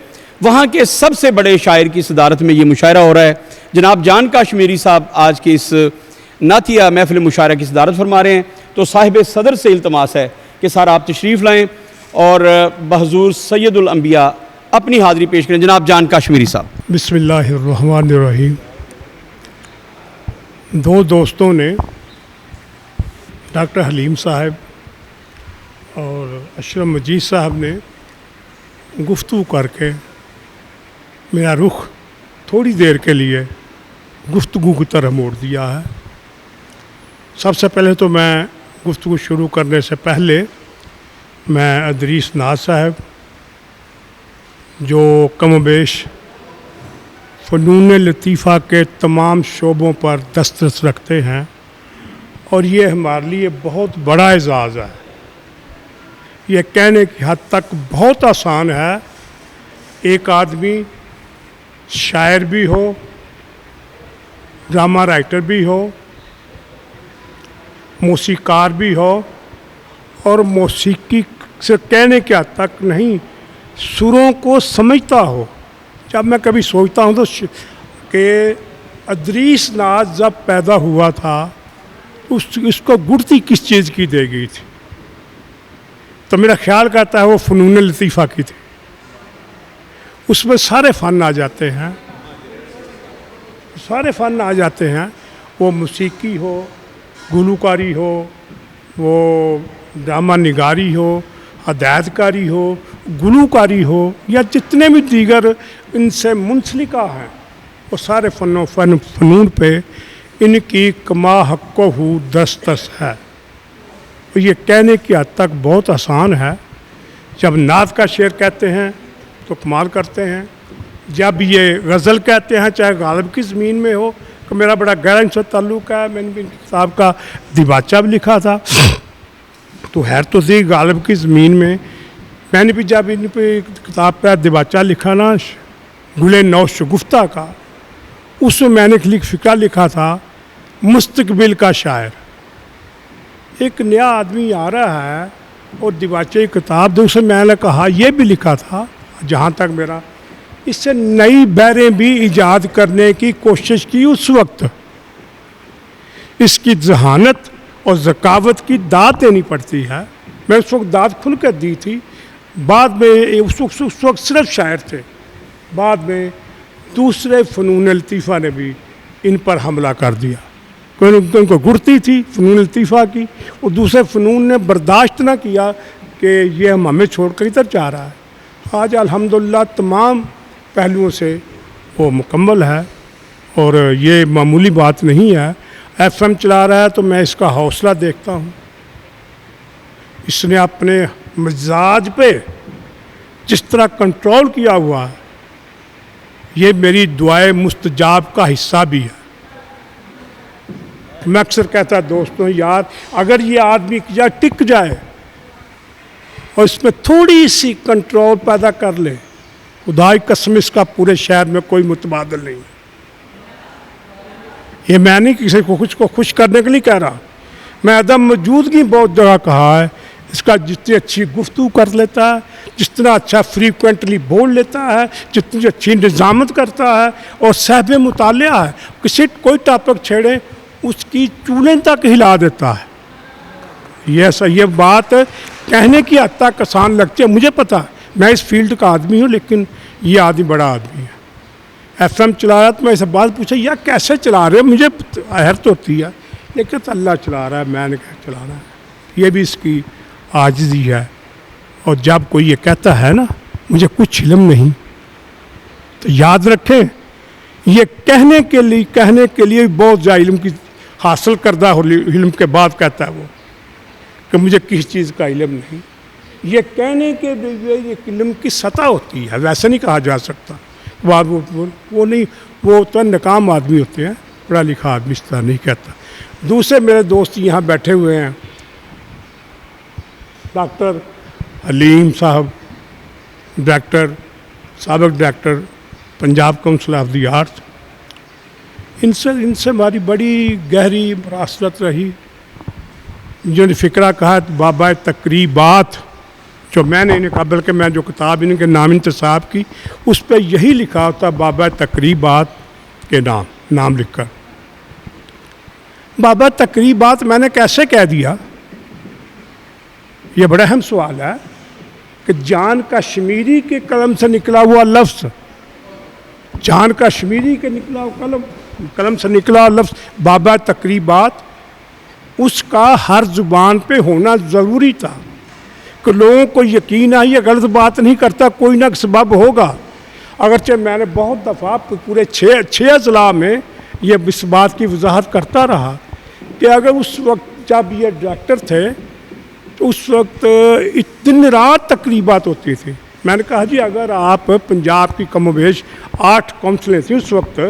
وہاں کے سب سے بڑے شاعر کی صدارت میں یہ مشاعرہ ہو رہا ہے. جناب جان کاشمیری صاحب آج کے اس نعتیہ محفل مشاعرہ کی صدارت فرما رہے ہیں. تو صاحب صدر سے التماس ہے کہ سر آپ تشریف لائیں اور بحضور سید الانبیاء اپنی حاضری پیش کریں. جناب جان کاشمیری صاحب. بسم اللہ الرحمن الرحیم. دو دوستوں نے، ڈاکٹر حلیم صاحب اور اشرف مجید صاحب نے گفتگو کر کے میرا رخ تھوڑی دیر کے لیے گفتگو کی طرح موڑ دیا ہے. سب سے پہلے تو میں گفتگو شروع کرنے سے پہلے میں ادریس ناز صاحب جو کم و بیش فنون لطیفہ کے تمام شعبوں پر دسترس رکھتے ہیں، اور یہ ہمارے لیے بہت بڑا اعزاز ہے. یہ کہنے کی حد تک بہت آسان ہے ایک آدمی شاعر بھی ہو، ڈرامہ رائٹر بھی ہو، موسیقار بھی ہو، اور موسیقی سے کہنے کی حد تک نہیں، سروں کو سمجھتا ہو. جب میں کبھی سوچتا ہوں تو کہ ادریس ناز جب پیدا ہوا تھا اس کو گڑتی کس چیز کی دے گئی تھی. तो मेरा ख्याल करता है वो फ़नून लतीफ़ा की थी। उसमें सारे फ़न आ जाते हैं, सारे फ़न आ जाते हैं, वो मौसीकी हो, गुलूकारी हो, वो ड्रामा निगारी हो, हदायतकारी हो, गुलूकारी हो, या जितने भी दीगर इनसे मुंसलिका हैं, वो सारे फ़नून पे इनकी कमा हक़्क़हू दस्तस है। तो ये कहने की हद तक बहुत आसान है। जब नात का शेर कहते हैं तो कमाल करते हैं, जब ये गज़ल कहते हैं, चाहे गालिब की ज़मीन में हो, कि मेरा बड़ा गहरा इनसे ताल्लुक़ है, मैंने भी किताब का दिबाचा भी लिखा था, तो हैर तो थी गालिब की ज़मीन में। मैंने भी जब इन पे किताब का दिबाचा लिखा ना, गुले नौ शगुफ्ता का, उसमें मैंने एक फ़िक्रा लिखा था, मुस्तकबिल का शायर। एक नया आदमी आ रहा है और दिबाचे की किताब दो, उससे मैंने कहा, ये भी लिखा था, जहाँ तक मेरा, इससे नई बहरें भी ईजाद करने की कोशिश की उस वक्त। इसकी जहानत और ज़कावत की दाद देनी पड़ती है। मैं उस वक्त दाद खुल कर दी थी, बाद में उस वक्त सिर्फ शायर थे, बाद में दूसरे फ़नून लतीफ़ा ने भी इन पर हमला कर दिया। उनको गुड़ती थी फ़नून लतीफ़ा की, और दूसरे फ़नून ने बर्दाश्त ना किया कि ये हमें छोड़कर इधर जा रहा है। आज अल्हम्दुलिल्लाह तमाम पहलुओं से वो मुकम्मल है, और ये मामूली बात नहीं है। FM चला रहा है तो मैं इसका हौसला देखता हूँ। इसने अपने मिजाज पे जिस तरह कंट्रोल किया हुआ है, ये मेरी दुआए मुस्तजाब का हिस्सा भी है। मैं अक्सर कहता दोस्तों, यार अगर ये आदमी या टिक जाए और इसमें थोड़ी सी कंट्रोल पैदा कर ले, खुदा की कसम इसका पूरे शहर में कोई मुतबादल नहीं है। ये मैं नहीं किसी को खुश करने के लिए कह रहा, मैं अदम मौजूदगी बहुत जगह कहा है। इसका जितनी अच्छी गुफ्तगू कर लेता है, जितना अच्छा फ्रीक्वेंटली बोल लेता है, जितनी अच्छी निज़ामत करता है और साहिब मुतालिया है, किसी कोई टॉपिक छेड़े उसकी चूलें तक हिला देता है। ये बात कहने की हद तक आसान लगती है, मुझे पता है, मैं इस फील्ड का आदमी हूँ, लेकिन ये आदमी बड़ा आदमी है। FM चला रहा तो मैं इसे बात पूछा, यार कैसे चला रहे हो, मुझे हैरत होती है, लेकिन तो अल्लाह चला रहा है, मैंने क्या चलाना है। ये भी इसकी आजिज़ी है। और जब कोई ये कहता है ना मुझे कुछ इल्म नहीं, तो याद रखें ये कहने के लिए बहुत ज़्यादा इल्म की हासिल करदा इल्म के बाद कहता है वो कि मुझे किसी चीज़ का इल्म नहीं। ये कहने के लिए एक इल्म की सतह होती है, वैसे नहीं कहा जा सकता। वो नहीं, वो तो नाकाम आदमी होते हैं, पढ़ा लिखा आदमी इस तरह नहीं कहता। दूसरे मेरे दोस्त यहाँ बैठे हुए हैं, डॉक्टर हलीम साहब, डायरेक्टर, साबिक director Punjab council of the arts, इनसे हमारी बड़ी गहरी मुरासलत रही। जो फ़िक्रा कहा बाबा तकरीबात, जो मैंने इन्हें कबल के मैं जो किताब इनके नाम इंतसाब की, उस पर यही लिखा होता बाबा तकरीबात के नाम लिखकर। बाबा तकरीबात मैंने कैसे कह दिया, ये बड़ा अहम सवाल है कि जान कश्मीरी के कलम से निकला हुआ लफ्ज़, जान कश्मीरी के निकला कलम से निकला लफ्ज़ बाबा तकरीबात, उसका हर ज़ुबान पे होना ज़रूरी था कि लोगों को यकीन है ये गलत बात नहीं करता, कोई ना सबब होगा। अगरचे मैंने बहुत दफ़ा पूरे छः अज़ला में ये इस बात की वजाहत करता रहा कि अगर उस वक्त जब ये डायरेक्टर थे तो उस वक्त दिन रात तकरीबात होती थी। मैंने कहा जी अगर आप पंजाब की कमोबेश 8 काउंसिलें थी उस वक्त,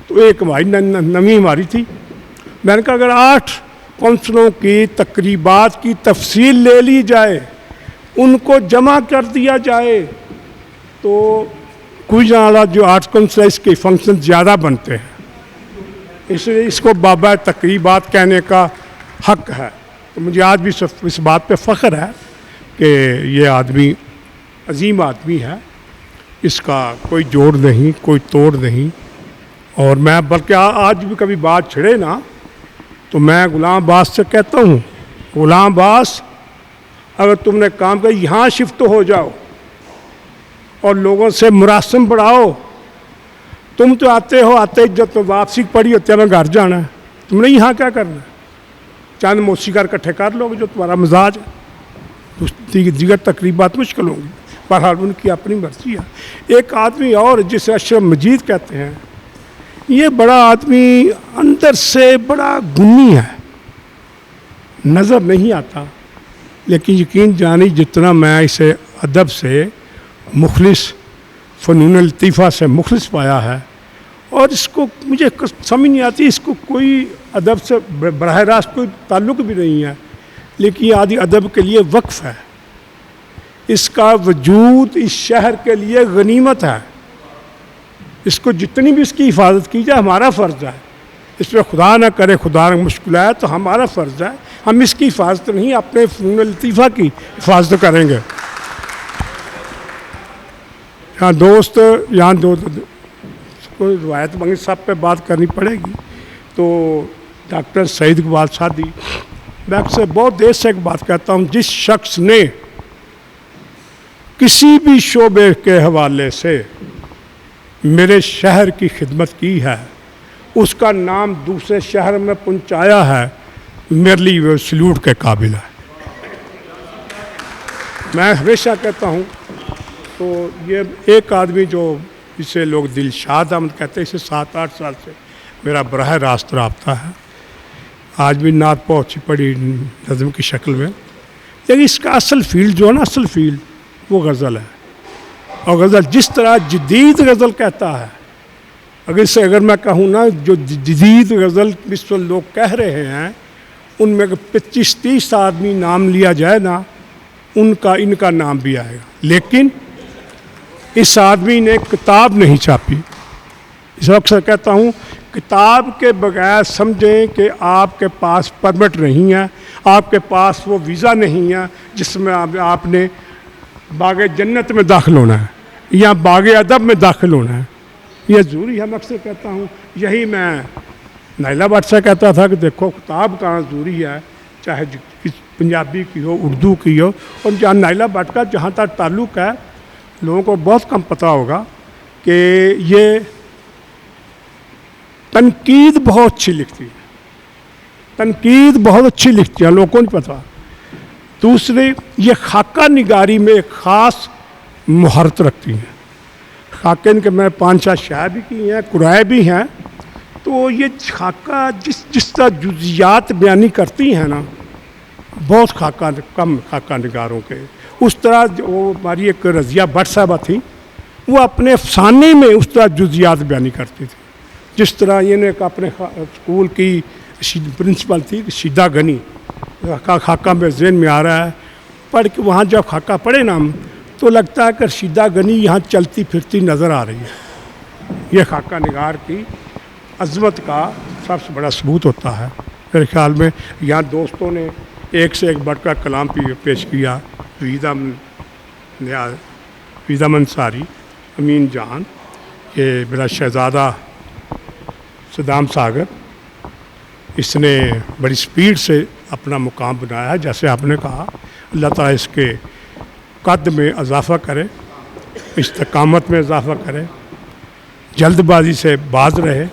तो एक हमारी नवी हमारी थी। मैंने कहा अगर 8 काउंसिलों की तकरीबात की तफसील ले ली जाए, उनको जमा कर दिया जाए, तो कोई जाना जो 8 काउंसिल है इसके फंक्शन ज़्यादा बनते हैं। इसलिए इसको बाबा तकरीबात कहने का हक़ है। तो मुझे आज भी इस बात पे फ़ख्र है कि ये आदमी अजीम आदमी है, इसका कोई जोड़ नहीं, कोई तोड़ नहीं। और मैं बल्कि आज भी कभी बात छिड़े ना, तो मैं गुलाम अब्बास से कहता हूँ, गुलाम अब्बास अगर तुमने काम किया यहाँ शिफ्ट हो जाओ और लोगों से मुरासम बढ़ाओ। तुम तो आते जब तो वापसी पड़ी होती है, मैं घर जाना है, तुमने यहाँ क्या करना है? चंद मौसीकार इकट्ठे कर लोगे जो तुम्हारा मिजाज है, दीगर तकरीबात मुश्किल होंगी। बहरहाल उनकी अपनी मर्जी है। एक आदमी और जिसे अशरफ मजीद कहते हैं, ये बड़ा आदमी अंदर से बड़ा गुनी है, नज़र नहीं आता, लेकिन यकीन जानी जितना मैं इसे अदब से मुखलिस, फ़नून लतीफ़ा से मुखलिस पाया है, और इसको मुझे समझ नहीं आती, इसको कोई अदब से बराह रास्त कोई ताल्लुक़ भी नहीं है, लेकिन आदि अदब के लिए वक्फ़ है। इसका वजूद इस शहर के लिए गनीमत है। इसको जितनी भी इसकी हिफाजत की जाए हमारा फ़र्ज़ है। इस पर खुदा ना करे, खुदा ना मुश्किल आए तो हमारा फ़र्ज़ है, हम इसकी हिफाजत नहीं अपने फ़नून लतीफ़ा की हिफाजत करेंगे। यहाँ दोस्त, यहाँ दो कोई रवायत मंगी सब पे बात करनी पड़ेगी। तो डॉक्टर सईद इकबाल सादी, मैं आपसे बहुत देर से एक बात कहता हूँ, जिस शख्स ने किसी भी शोबे के हवाले से मेरे शहर की खिदमत की है, उसका नाम दूसरे शहर में पहुँचाया है, मेरे लिए वो सल्यूट के काबिल है। मैं हमेशा कहता हूँ, तो ये एक आदमी जो जिसे लोग दिलशाद अहमद कहते हैं, इसे 7-8 साल से मेरा बराह रास्त रब्ता है। आज भी नात पहुँची पड़ी नज़म की शक्ल में, लेकिन इसका असल फील्ड जो है ना, असल फील्ड वो गज़ल है। और गज़ल जिस तरह जदीद गज़ल कहता है, अगर मैं कहूँ ना, जो जदीद गज़ल इस वक्त लोग कह रहे हैं, उनमें 25-30 आदमी नाम लिया जाए ना, इनका नाम भी आएगा। लेकिन इस आदमी ने किताब नहीं छापी। इस वक्त से कहता हूँ, किताब के बगैर समझें कि आपके पास परमिट नहीं है, आपके पास वो वीज़ा नहीं है जिसमें आपने बाग जन्नत में दाखिल होना है या बाग अदब में दाखिल होना है। यह ज़रूरी है। मैं अक्सर कहता हूँ, यही मैं नाइला भट्ट से कहता था कि देखो किताब कहाँ ज़रूरी है, चाहे पंजाबी की हो, उर्दू की हो। और जहाँ नाइला भट्ट का जहाँ तक ताल्लुक़ है, लोगों को बहुत कम पता होगा कि ये तनकीद बहुत अच्छी लिखती है, तनकीद बहुत अच्छी लिखती है, लोगों को नहीं पता। दूसरे, ये खाका निगारी में एक ख़ास महारत रखती हैं। खाके इनके मैं 5-6 शायर भी की हैं, कुराए भी हैं। तो ये खाका जिस तरह जुज़ियात बयानी करती हैं ना, बहुत कम खाका निगारों के। उस तरह वो हमारी एक रज़िया भट्ट साहबा थी, वो अपने अफसाने में उस तरह जुज़ियात बयानी करती थी। जिस तरह ये ने अपने स्कूल की प्रिंसिपल थी शीदा गनी, खाका में ज़हन में आ रहा है, पढ़ के वहाँ जब खाका पढ़े ना हम, तो लगता है कि शीदा गनी यहाँ चलती फिरती नज़र आ रही है। ये खाका निगार की अज़मत का सबसे बड़ा सबूत होता है मेरे ख्याल में। यहाँ दोस्तों ने एक से एक बढ़कर कलाम पेश किया। वीज़ा मंसारी, अमीन जान, ये मेरा शहज़ादा सदाम सागर, इसने बड़ी स्पीड से अपना मुकाम बनाया है। जैसे आपने कहा, अल्लाह ताला इसके कद में इजाफ़ा करे, इस्तकामत में इजाफ़ा करे, जल्दबाजी से बाज रहे।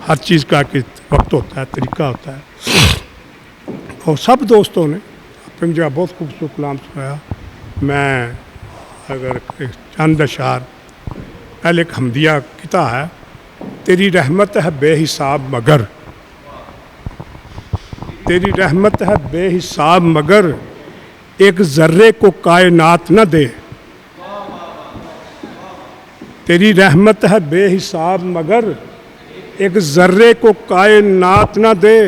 हर चीज़ का कि वक्त होता है, तरीका होता है। और सब दोस्तों ने अपनी जगह बहुत खूबसूरत कलाम सुनाया। मैं अगर चंद अशार, पहले एक हमदिया किता है, तेरी रहमत है बेहिसाब मगर, तेरी रहमत है बेहिसाब मगर, एक ज़र्रे को कायनात न दे। तेरी रहमत है बेहिसाब मगर, एक ज़र्रे को कायनात न दे।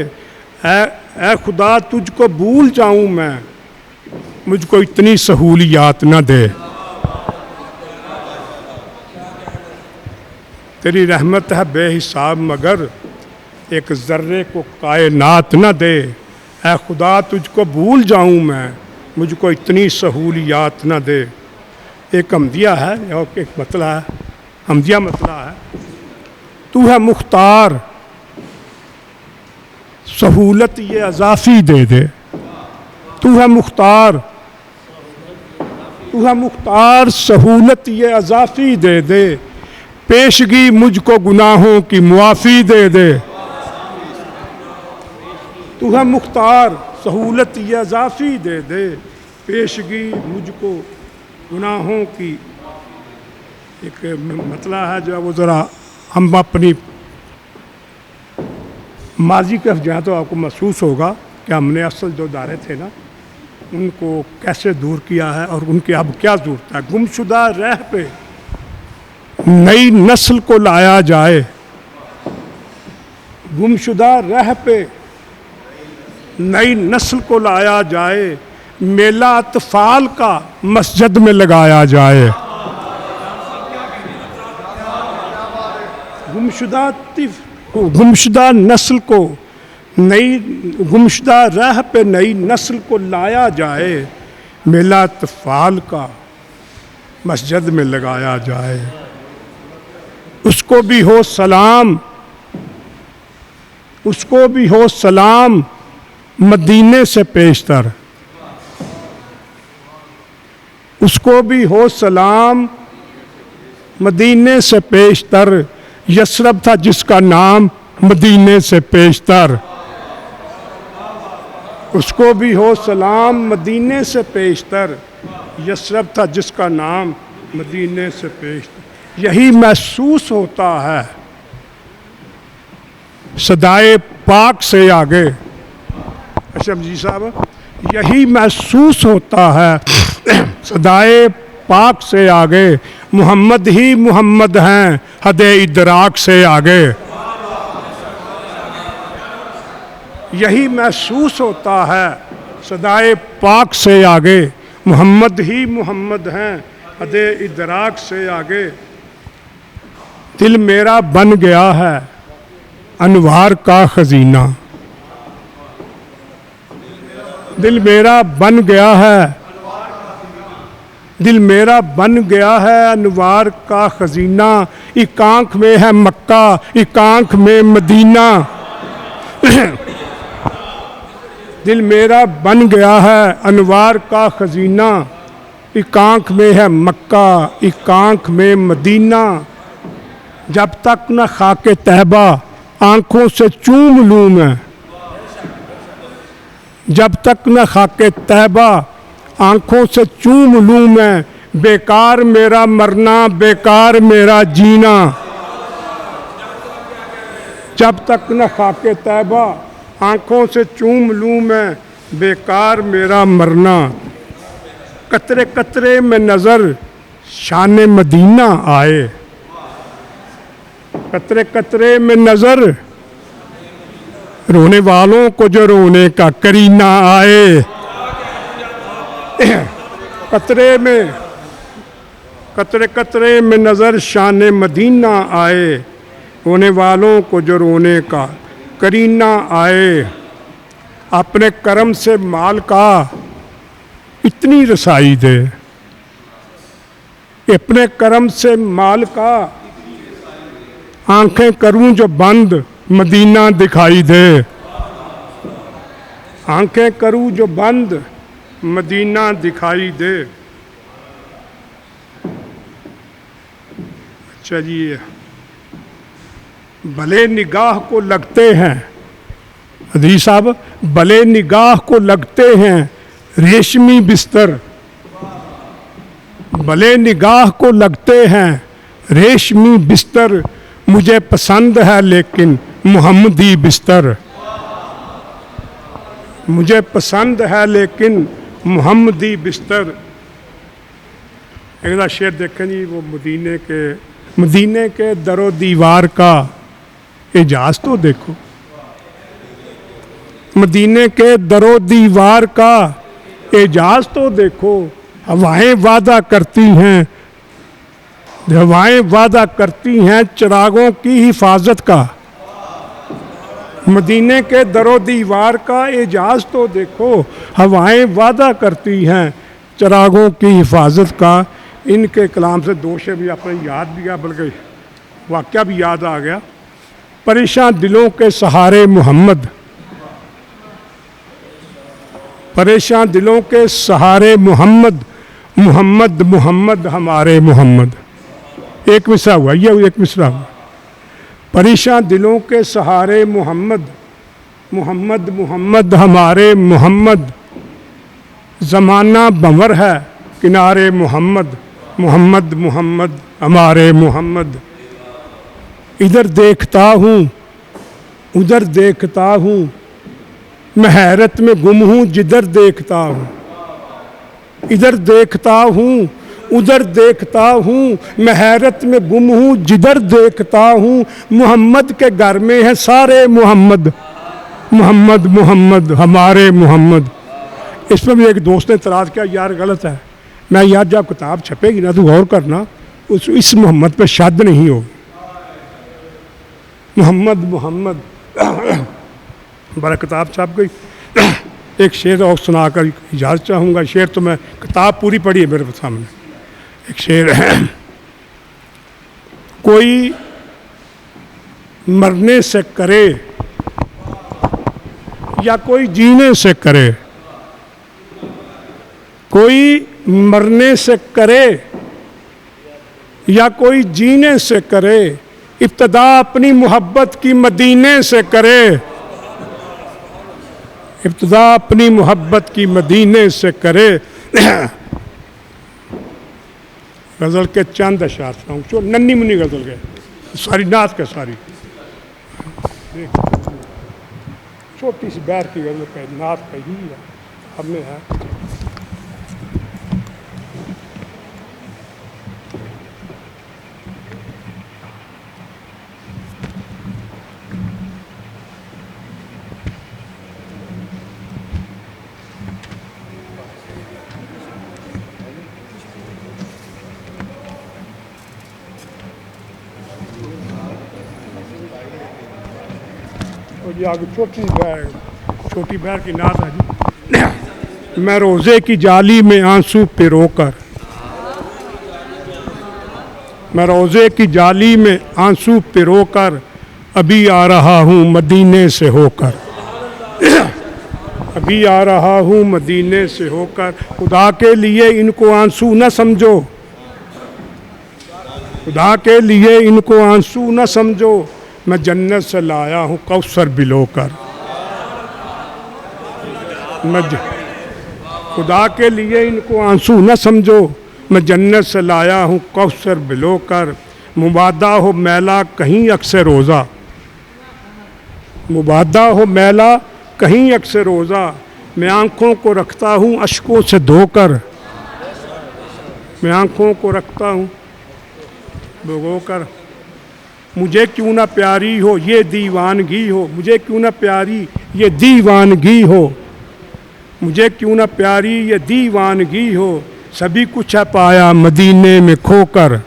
ऐ खुदा तुझको भूल जाऊं मैं, मुझको इतनी सहूलियात न दे। तेरी रहमत है बेहिसाब मगर, एक ज़र्रे को कायनात न दे। ऐ खुदा तुझको भूल जाऊं मैं, मुझको इतनी सहूलियात न दे। एक हमदिया है और एक मतला है। हमदिया मतला है, तू है मुख्तार सहूलत ये अज़ाफ़ी दे दे। तू है मुख्तार تو ہے مختار سہولت یہ اضافی دے دے، پیشگی مجھ کو گناہوں کی معافی دے دے۔ تو ہے مختار سہولت یہ اضافی دے دے، پیشگی مجھ کو گناہوں کی۔ ایک مسئلہ ہے جو وہ ذرا ہم اپنی ماضی کی طرف جائیں تو آپ کو محسوس ہوگا کہ ہم نے اصل جو ادارے تھے نا ان کو کیسے دور کیا ہے اور ان کی اب کیا ضرورت ہے۔ گمشدہ رہ پہ نئی نسل کو لایا جائے، گمشدہ رہ پہ نئی نسل کو لایا جائے، میلہ اطفال کا مسجد میں لگایا جائے۔ گمشدہ نسل کو نئی گمشدہ راہ پہ نئی نسل کو لایا جائے، میلہ اطفال کا مسجد میں لگایا جائے۔ اس کو بھی ہو سلام، اس کو بھی ہو سلام مدینے سے پیشتر، اس کو بھی ہو سلام مدینے سے پیشتر، یثرب تھا جس کا نام مدینے سے پیشتر۔ اس کو بھی ہو سلام مدینے سے پیشتر، یثرب تھا جس کا نام مدینے سے پیشتر۔ یہی محسوس ہوتا ہے صدائے پاک سے آگے، اشرف جی صاحب، یہی محسوس ہوتا ہے صدائے پاک سے آگے، محمد ہی محمد ہیں حد ادراک سے آگے۔ یہی محسوس ہوتا ہے صدائے پاک سے آگے، محمد ہی محمد ہیں حد ادراک سے آگے۔ دل میرا بن گیا ہے انوار کا خزینہ، دل میرا بن گیا ہے، دل میرا بن گیا ہے انوار کا خزینہ، ایک آنکھ میں ہے مکہ ایک آنکھ میں مدینہ۔ دل میرا بن گیا ہے انوار کا خزینہ، ایک آنکھ میں ہے مکہ ایک آنکھ میں مدینہ۔ جب تک نہ خاک طیبہ آنکھوں سے چوم لوں میں، جب تک نہ خاک طیبہ آنکھوں سے چوم لوں میں، بیکار میرا مرنا بیکار میرا جینا۔ جب تک نہ خاک طیبہ آنکھوں سے چوم لوں میں، بیکار میرا مرنا۔ قطرے قطرے میں نظر شان مدینہ آئے، قطرے قطرے میں نظر رونے والوں کو جو رونے کا کرینہ آئے۔ قطرے قطرے میں نظر شان مدینہ آئے، رونے والوں کو جو رونے کا کرینہ آئے۔ اپنے کرم سے مال کا اتنی رسائی دے، اپنے کرم سے مال کا آنکھیں کروں جو بند مدینہ دکھائی دے، آنکھیں کروں جو بند مدینہ دکھائی دے۔ اچھا جی، بھلے نگاہ کو لگتے ہیں حدیث صاحب، بھلے نگاہ کو لگتے ہیں ریشمی بستر، بھلے نگاہ کو لگتے ہیں ریشمی بستر، مجھے پسند ہے لیکن محمدی بستر، مجھے پسند ہے لیکن محمدی بستر۔ ایک شعر دیکھیں جی، وہ مدینے کے در و دیوار کا اعجاز تو دیکھو، مدینے کے در و دیوار کا اعجاز تو دیکھو، ہوائیں وعدہ کرتی ہیں، ہوائیں وعدہ کرتی ہیں چراغوں کی حفاظت کا، مدینے کے در و دیوار کا اعجاز تو دیکھو، ہوائیں وعدہ کرتی ہیں چراغوں کی حفاظت کا۔ ان کے کلام سے دو شعر بھی آپ نے یاد بھی گیا، بلکہ واقعہ بھی یاد آ گیا۔ پریشان دلوں کے سہارے محمد، پریشان دلوں کے سہارے محمد، मोहम्मद मोहम्मद हमारे मोहम्मद। एक मिसरा हुआ, ये एक मिसरा हुआ। परेशान दिलों के सहारे मोहम्मद, मोहम्मद मोहम्मद हमारे मोहम्मद। ज़माना भंवर है किनारे मोहम्मद, मोहम्मद मोहम्मद हमारे मोहम्मद। इधर देखता हूँ उधर देखता हूँ, मैं हैरत में गुम हूँ जिधर देखता हूँ। इधर देखता हूँ उधर देखता हूँ, मैं हैरत में गुम हूँ जिधर देखता हूँ। मोहम्मद के घर में है सारे मोहम्मद, मोहम्मद मोहम्मद हमारे मोहम्मद। इस पर भी एक दोस्त ने इतराज़ किया, यार गलत है। मैं यार जब किताब छपेगी ना तो गौर करना, इस मोहम्मद पे शद नहीं होगी। मोहम्मद मोहम्मद बड़ा किताब छप गई। एक शेर और सुनाकर इजाज़त चाहूँगा। शेर तो मैं किताब पूरी पढ़ी है मेरे सामने। एक शेर है, कोई मरने से करे या कोई जीने से करे, कोई मरने से करे या कोई जीने से करे, इब्तदा अपनी मोहब्बत की मदीने से करे। इब्तदा अपनी मोहब्बत की मदीने से करे। गज़ल के चंद अशार सुनाऊँ, जो नन्ही मुन्नी गज़ल के, सारी नात के सारी, छोटी सी बैर की गज़ल का नात का ही है, हमें है। और ये आगे छोटी बैर की नात है जी। मैं रोज़े की जाली में आंसू पिरोकर, मैं रोज़े की जाली में आंसू पिरोकर, अभी आ रहा हूँ मदीने से होकर। अभी आ रहा हूँ मदीने से होकर। खुदा के लिए इनको आंसू न समझो, खुदा के लिए इनको आंसू न समझो, मैं जन्नत से लाया हूँ कौसर बिलोकर। खुदा के लिए इनको आंसू न समझो, मैं जन्नत से लाया हूँ कौसर बिलोकर। मुबादा हो मैला कहीं अक्सर रोज़ा, मुबादा हो मैला कहीं अक्सर रोज़ा, मैं आँखों को रखता हूँ अश्कों से धोकर। मैं आँखों को रखता हूँ भिगोकर। मुझे क्यों ना प्यारी हो ये दीवानगी हो, मुझे क्यों ना प्यारी ये दीवानगी हो, मुझे क्यों ना प्यारी ये दीवानगी हो। सभी कुछ है पाया मदीने में खोकर,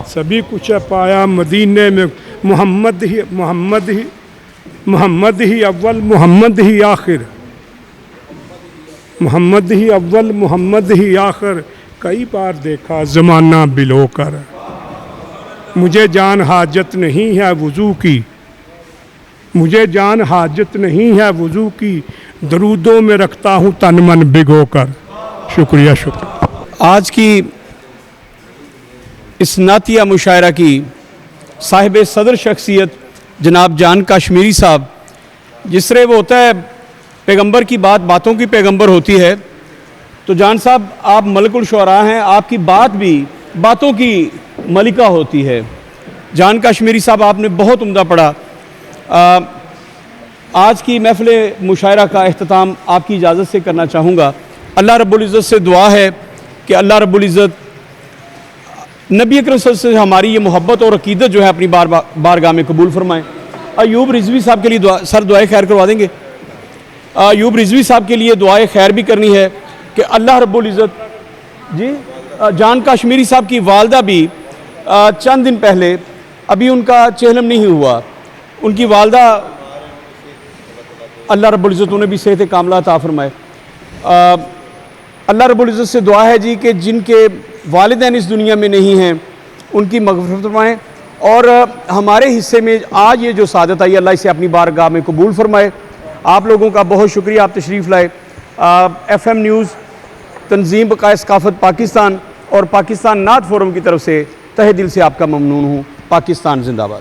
सभी कुछ है पाया मदीने में। मोहम्मद ही मोहम्मद ही मोहम्मद ही अव्वल मोहम्मद ही आखिर, मोहम्मद ही अव्वल मोहम्मद ही आखिर। कई बार देखा ज़माना बिलोकर, मुझे जान हाजत नहीं है वज़ू की, मुझे जान हाजत नहीं है वज़ू की, दरूदों में रखता हूँ तन मन भिगो कर। शुक्रिया शुक्रिया। आज की इस नातिया मुशायरा की साहिब सदर शख्सियत जनाब जान कश्मीरी साहब, जिस तरह वो होता है पैगंबर की बात बातों की पैगंबर होती है, तो जान साहब आप मलकुल शुअरा हैं, आपकी बात भी बातों की मलिका होती है। जान कश्मीरी साहब आपने बहुत उम्दा पढ़ा। आज की महफ़िल मुशायरा का अख्ताम आपकी इजाज़त से करना चाहूँगा। अल्लाह रब्बुल इज़्ज़त से दुआ है कि अल्लाह रब्बुल इज़्ज़त नबी अकरम सल्लल्लाहु अलैहि वसल्लम से हमारी ये मोहब्बत और अक़ीदत जो है अपनी बारगाह में कबूल फरमाएँ। अयूब रिजवी साहब के लिए दुआए खैर करवा देंगे। अयूब रिजवी साहब के लिए दुआए खैर भी करनी है कि अल्लाह रब्बुल इज़्ज़त जी जान कश्मीरी साहब की वालदा भी चंद दिन पहले अभी उनका चेहलम नहीं हुआ, उनकी वालदा अल्लाह रब्बुल इज़्ज़त उन्हें भी सेहत कामला अता फरमाए। अल्लाह रब्बुल इज़्ज़त से दुआ है जी कि जिनके वालिदैन इस दुनिया में नहीं हैं उनकी मग़फ़िरत फरमाएँ, और हमारे हिस्से में आज ये जो सादत आई अल्लाह इसे अपनी बारगाह में कबूल फरमाए। आप लोगों का बहुत शुक्रिया, आप तशरीफ़ लाए। FM न्यूज़ تنظیم بقائے ثقافت پاکستان اور پاکستان نعت فورم کی طرف سے تہہ دل سے آپ کا ممنون ہوں۔ پاکستان زندہ باد۔